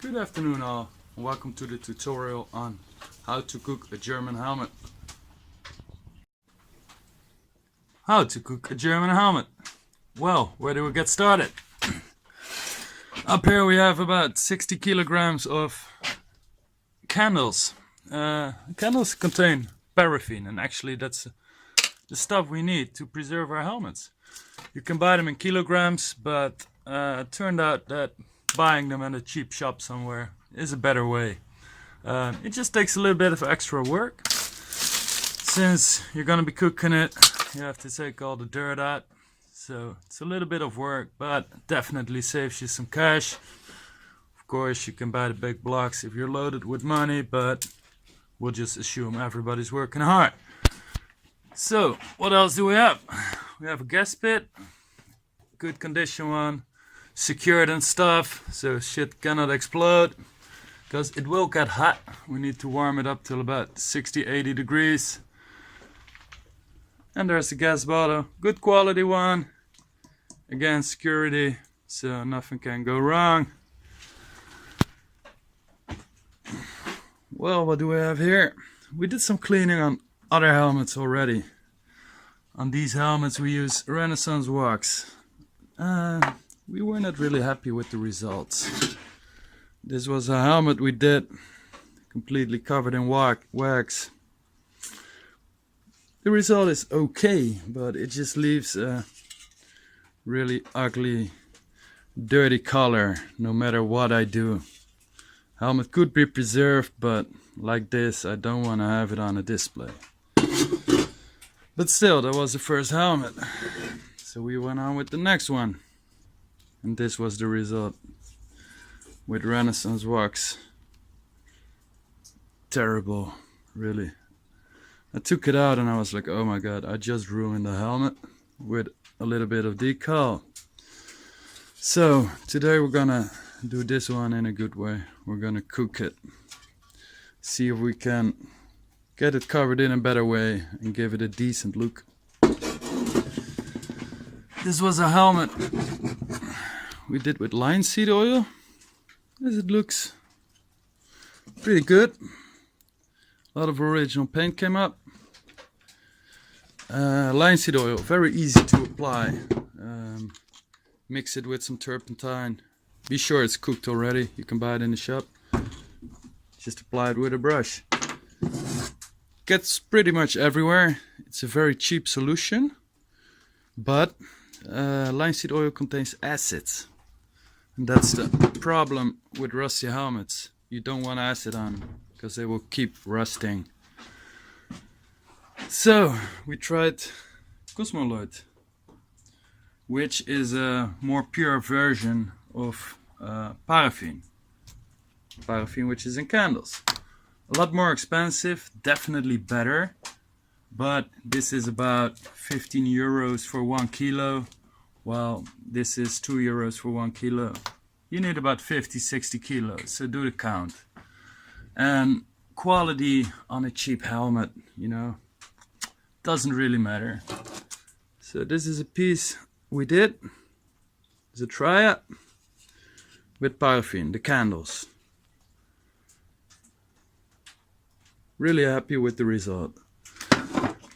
Good afternoon all, and welcome to the tutorial on how to cook a German helmet. How to cook a German helmet? Well, where do we get started? Up here we have about 60 kilograms of candles. Candles contain paraffin, and actually that's the stuff we need to preserve our helmets. You can buy them in kilograms, but it turned out that buying them at a cheap shop somewhere is a better way. It just takes a little bit of extra work. Since you're gonna be cooking it, you have to take all the dirt out. So it's a little bit of work, but definitely saves you some cash. Of course, you can buy the big blocks if you're loaded with money, but we'll just assume everybody's working hard. So, what else do we have? We have a gas pit, good condition one, secured and stuff, so shit cannot explode, because it will get hot. We need to warm it up till about 60-80 degrees. And there's the gas bottle, good quality one. Again, security, so nothing can go wrong. Well, what do we have here? We did some cleaning on other helmets already. On these helmets we use Renaissance wax. We were not really happy with the results. This was a helmet we did completely covered in wax. The result is okay, but it just leaves a really ugly, dirty color no matter what I do. Helmet could be preserved, but like this I don't want to have it on a display. But still, that was the first helmet. So we went on with the next one. And this was the result with Renaissance wax. Terrible, really. I took it out and I was like, oh my god, I just ruined the helmet with a little bit of decal. So today we're gonna do this one in a good way. We're gonna cook it. See if we can get it covered in a better way and give it a decent look. This was a helmet we did with linseed oil, as it looks pretty good. A lot of original paint came up. Linseed oil, very easy to apply. Mix it with some turpentine. Be sure it's cooked already. You can buy it in the shop. Just apply it with a brush. Gets pretty much everywhere. It's a very cheap solution, but linseed oil contains acids. And that's the problem with rusty helmets. You don't want acid on because they will keep rusting. So we tried Cosmoloid, which is a more pure version of paraffin. Paraffin which is in candles. A lot more expensive, definitely better. But this is about 15 euros for 1 kilo. Well, this is 2 euros for 1 kilo. You need about 50-60 kilos, so do the count. And quality on a cheap helmet, you know, doesn't really matter. So this is a piece we did. It's a triad with paraffin, the candles. Really happy with the result.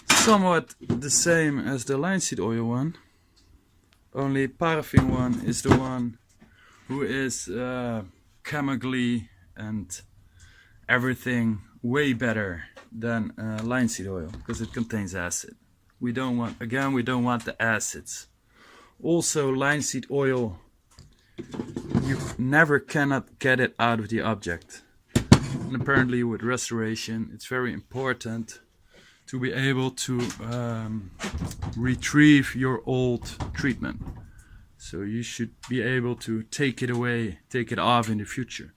Somewhat the same as the linseed oil one, only paraffin one is the one who is chemically and everything way better than linseed oil, because it contains acid. We don't want the acids. Also, linseed oil, you never cannot get it out of the object. And apparently with restoration it's very important to be able to retrieve your old treatment. So you should be able to take it away, take it off in the future.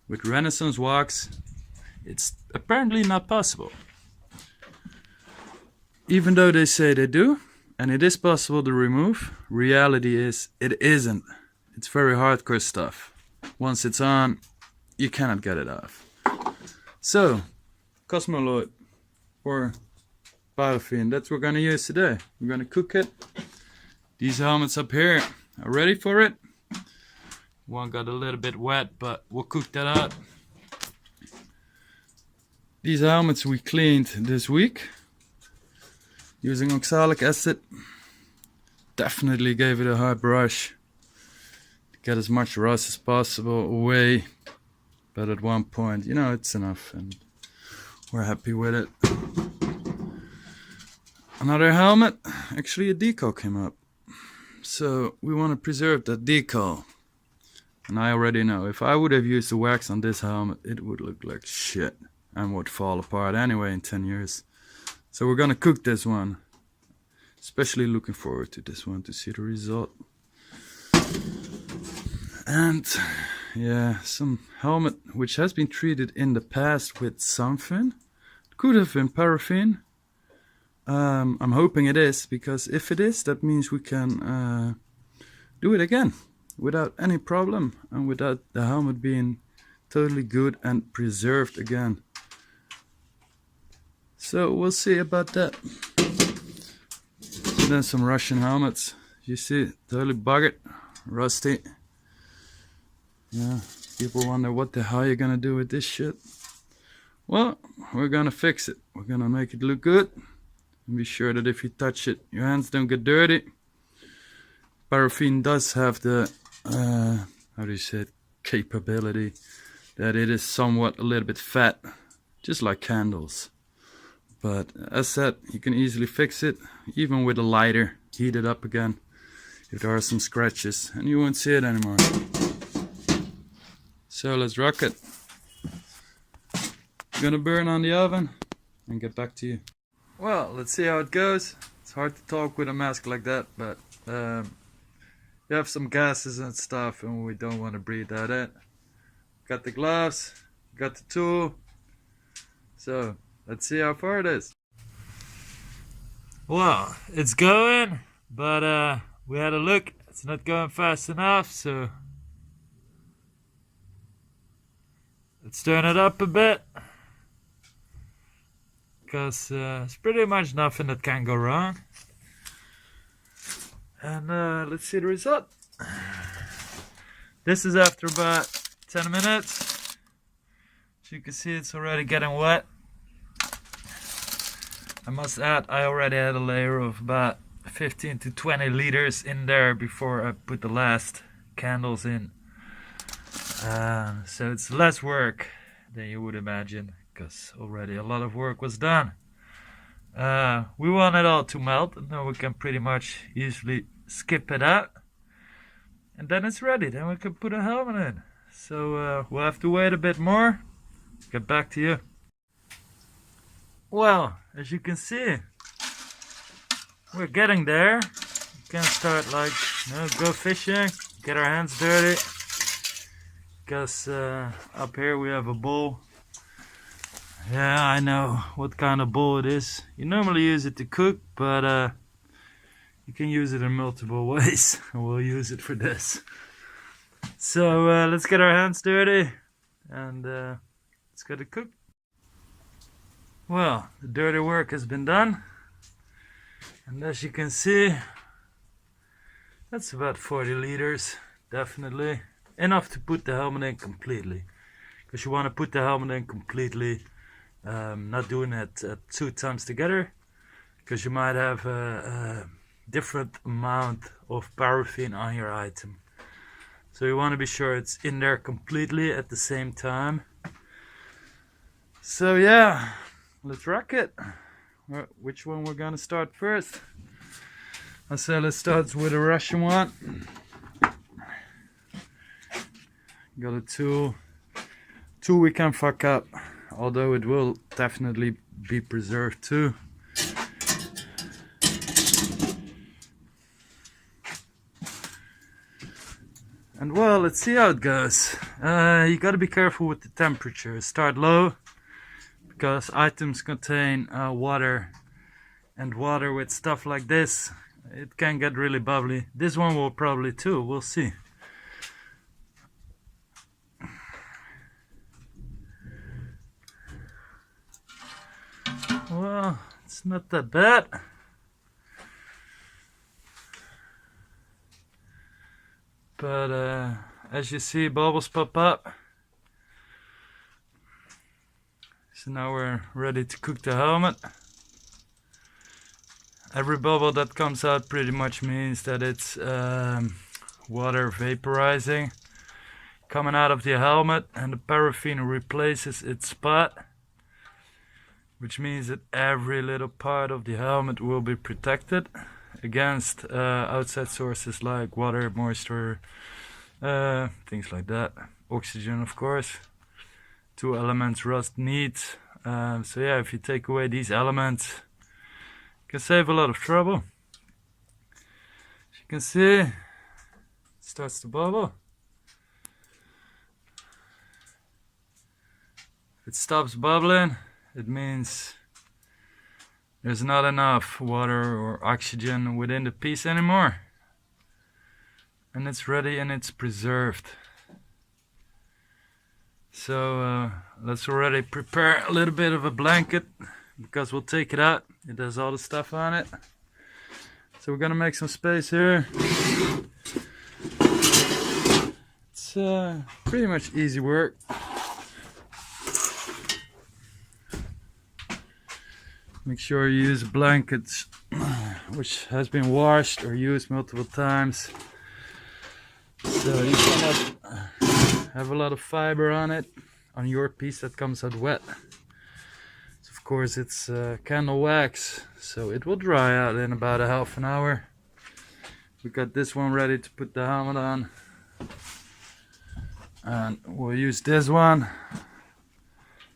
With Renaissance wax, it's apparently not possible. Even though they say they do, and it is possible to remove, reality is it isn't. It's very hardcore stuff. Once it's on, you cannot get it off. So, Cosmoloid or paraffin, that's what we're gonna use today. We're gonna cook it. These helmets up here are ready for it. One got a little bit wet, but we'll cook that up. These helmets we cleaned this week using oxalic acid. Definitely gave it a hard brush to get as much rust as possible away. But at one point, you know, it's enough and we're happy with it. Another helmet, actually a decal came up. So we want to preserve that decal. And I already know, if I would have used the wax on this helmet, it would look like shit and would fall apart anyway in 10 years. So we're gonna cook this one. Especially looking forward to this one to see the result. And yeah, some helmet which has been treated in the past with something. It could have been paraffin. I'm hoping it is, because if it is, that means we can do it again without any problem and without the helmet being totally good and preserved again. So we'll see about that. So then some Russian helmets. You see, totally buggered, rusty. Yeah, people wonder what the hell you're gonna do with this shit. Well, we're gonna fix it. We're gonna make it look good. And be sure that if you touch it, your hands don't get dirty. Paraffin does have the, how do you say it, capability that it is somewhat a little bit fat, just like candles. But as said, you can easily fix it, even with a lighter. Heat it up again if there are some scratches, and you won't see it anymore. So let's rock it. I'm gonna burn on the oven and get back to you. Well, let's see how it goes. It's hard to talk with a mask like that, but you have some gases and stuff and we don't want to breathe that in. Got the gloves, got the tool. So let's see how far it is. Well, it's going, but we had a look. It's not going fast enough, so let's turn it up a bit. Because it's pretty much nothing that can go wrong. And let's see the result. This is after about 10 minutes. As you can see, it's already getting wet. I must add, I already had a layer of about 15 to 20 liters in there before I put the last candles in. So it's less work than you would imagine, because already a lot of work was done. We want it all to melt, and then we can pretty much easily skip it out. And then it's ready, then we can put a helmet in. So we'll have to wait a bit more. Get back to you. Well, as you can see, we're getting there. We can start like, go fishing, get our hands dirty. Because up here we have a bowl. Yeah, I know what kind of bowl it is. You normally use it to cook, but you can use it in multiple ways. We'll use it for this. So let's get our hands dirty and let's get it cooked. Well, the dirty work has been done. And as you can see, that's about 40 liters, definitely. Enough to put the helmet in completely. Because you want to put the helmet in completely. Not doing it 2 times together, because you might have a different amount of paraffin on your item. So you want to be sure it's in there completely at the same time. So yeah, let's rock it. Which one we're gonna start first? I say let's start with a Russian one. Got a tool we can fuck up, although it will definitely be preserved too. And well, let's see how it goes. You gotta be careful with the temperature. Start low, because items contain water, and water with stuff like this, it can get really bubbly. This one will probably too, we'll see. Well, it's not that bad. But as you see, bubbles pop up. So now we're ready to cook the helmet. Every bubble that comes out pretty much means that it's water vaporizing, coming out of the helmet, and the paraffin replaces its spot, which means that every little part of the helmet will be protected against outside sources like water, moisture, things like that. Oxygen, of course. 2 elements rust needs. So yeah, if you take away these elements, you can save a lot of trouble. As you can see, it starts to bubble. If it stops bubbling, it means there's not enough water or oxygen within the piece anymore. And it's ready and it's preserved. So let's already prepare a little bit of a blanket, because we'll take it out. It has all the stuff on it. So we're gonna make some space here. It's pretty much easy work. Make sure you use blankets which has been washed or used multiple times, so you cannot have a lot of fiber on it, on your piece that comes out wet. So of course it's candle wax, so it will dry out in about a half an hour. We got this one ready to put the helmet on, and we'll use this one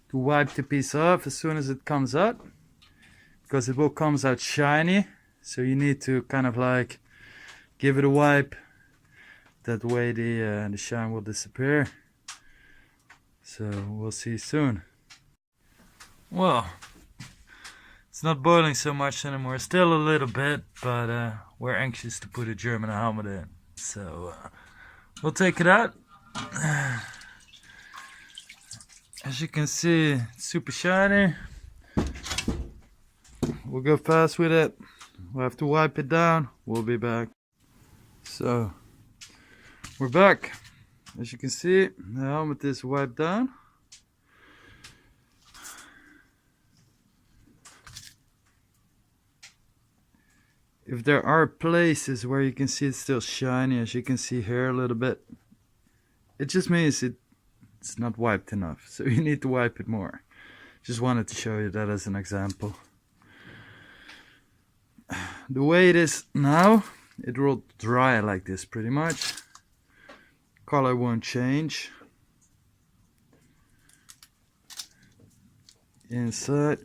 to wipe the piece off as soon as it comes out, because it will come out shiny, so you need to kind of like give it a wipe. That way the shine will disappear. So we'll see soon. Well, it's not boiling so much anymore, still a little bit, but we're anxious to put a German helmet in. So we'll take it out. As you can see, it's super shiny. We'll go fast with it. We'll have to wipe it down. We'll be back. So we're back. As you can see, the helmet is wiped down. If there are places where you can see it's still shiny, as you can see here a little bit, it just means it's not wiped enough, so you need to wipe it more. Just wanted to show you that as an example. The way it is now, it will dry like this pretty much. Color won't change. Inside,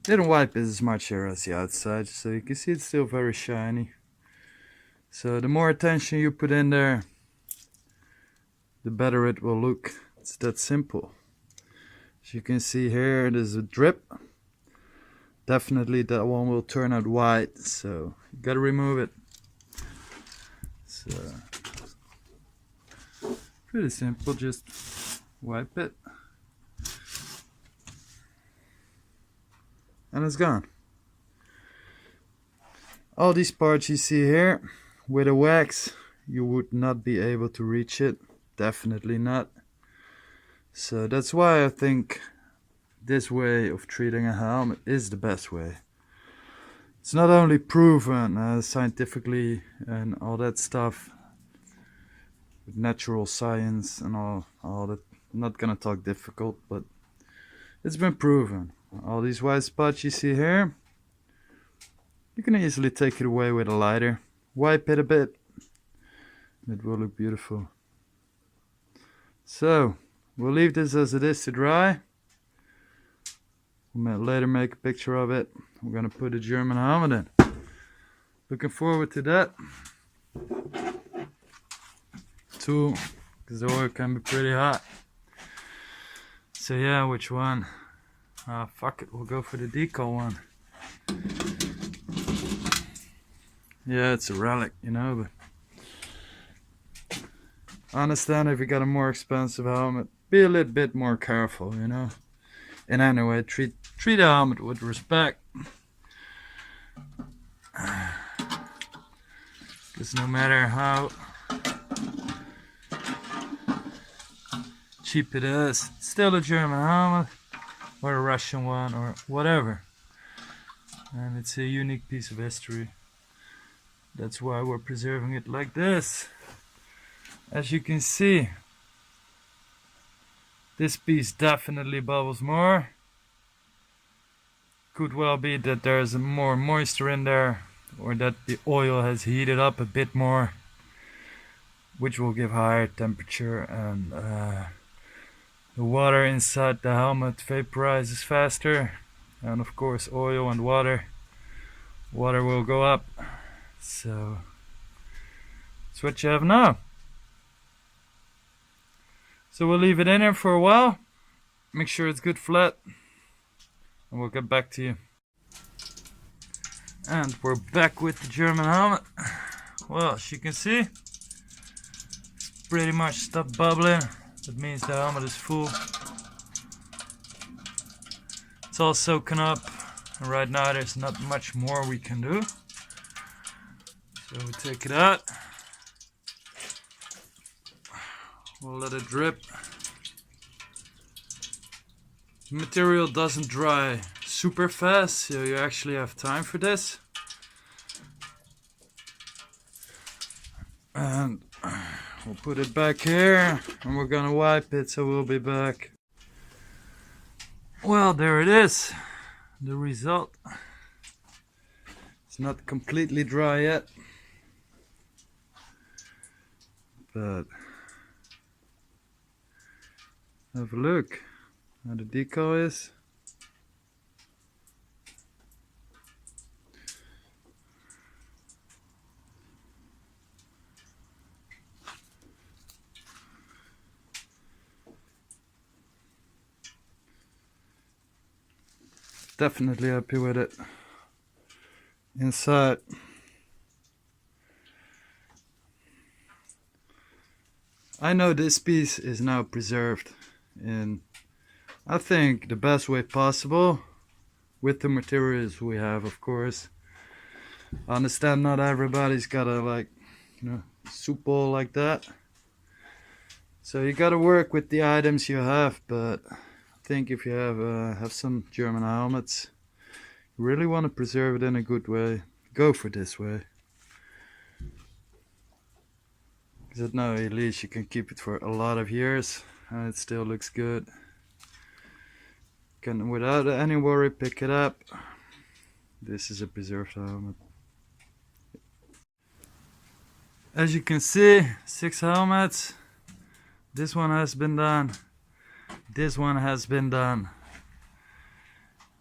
didn't wipe it as much here as the outside, so you can see it's still very shiny. So the more attention you put in there, the better it will look. It's that simple. As you can see here, there's a drip. Definitely that one will turn out white, so you gotta remove it. So pretty simple, just wipe it and it's gone. All these parts you see here, with a wax you would not be able to reach it, definitely not. So that's why I think this way of treating a helmet is the best way. It's not only proven scientifically and all that stuff, with natural science and all that. I'm not gonna talk difficult, but it's been proven. All these white spots you see here, you can easily take it away with a lighter. Wipe it a bit, it will look beautiful. So we'll leave this as it is to dry. We'll later make a picture of it. We're gonna put a German helmet in. Looking forward to that. Too, because the oil can be pretty hot. So yeah, which one? Fuck it, we'll go for the decal one. Yeah, it's a relic, you know, but I understand if you got a more expensive helmet, be a little bit more careful, you know. And anyway, treat a helmet with respect. Because no matter how cheap it is. It's still a German helmet, or a Russian one, or whatever. And it's a unique piece of history. That's why we're preserving it like this. As you can see, this piece definitely bubbles more. Could well be that there's more moisture in there, or that the oil has heated up a bit more, which will give higher temperature, and the water inside the helmet vaporizes faster, and of course oil and water will go up. So that's what you have now. So we'll leave it in here for a while, make sure it's good flat, and we'll get back to you. And we're back with the German helmet. Well, as you can see, it's pretty much stopped bubbling. That means the helmet is full. It's all soaking up, and right now there's not much more we can do. So we take it out. We'll let it drip. The material doesn't dry super fast, so you actually have time for this. And we'll put it back here, and we're gonna wipe it, so we'll be back. Well, there it is, the result. It's not completely dry yet, but have a look how the decal is. Definitely happy with it. Inside, I know this piece is now preserved in, I think, the best way possible, with the materials we have, of course. I understand not everybody's got a soup bowl like that, so you gotta work with the items you have. But I think if you have some German helmets, you really want to preserve it in a good way, go for this way. Because now at least you can keep it for a lot of years and it still looks good. Can, without any worry, pick it up. This is a preserved helmet. As you can see, 6 helmets. This one has been done. This one has been done.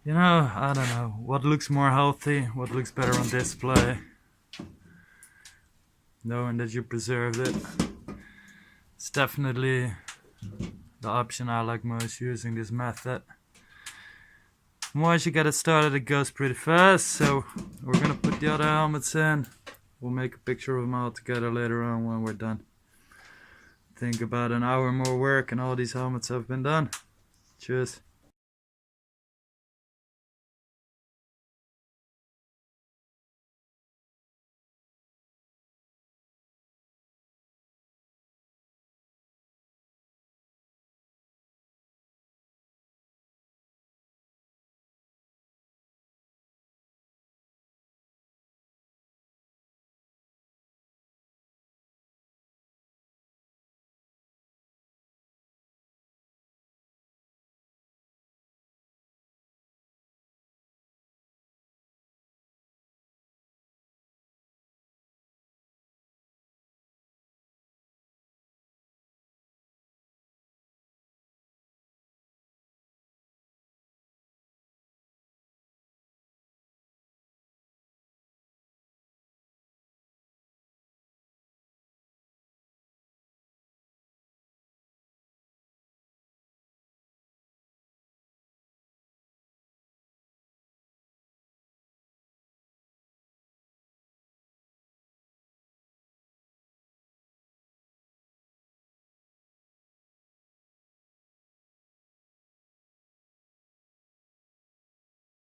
You know, I don't know what looks more healthy, what looks better on display. Knowing that you preserved it, it's definitely the option I like most, using this method. Once you get it started, it goes pretty fast. So we're gonna put the other helmets in. We'll make a picture of them all together later on when we're done. I think about an hour more work and all these helmets have been done. Cheers.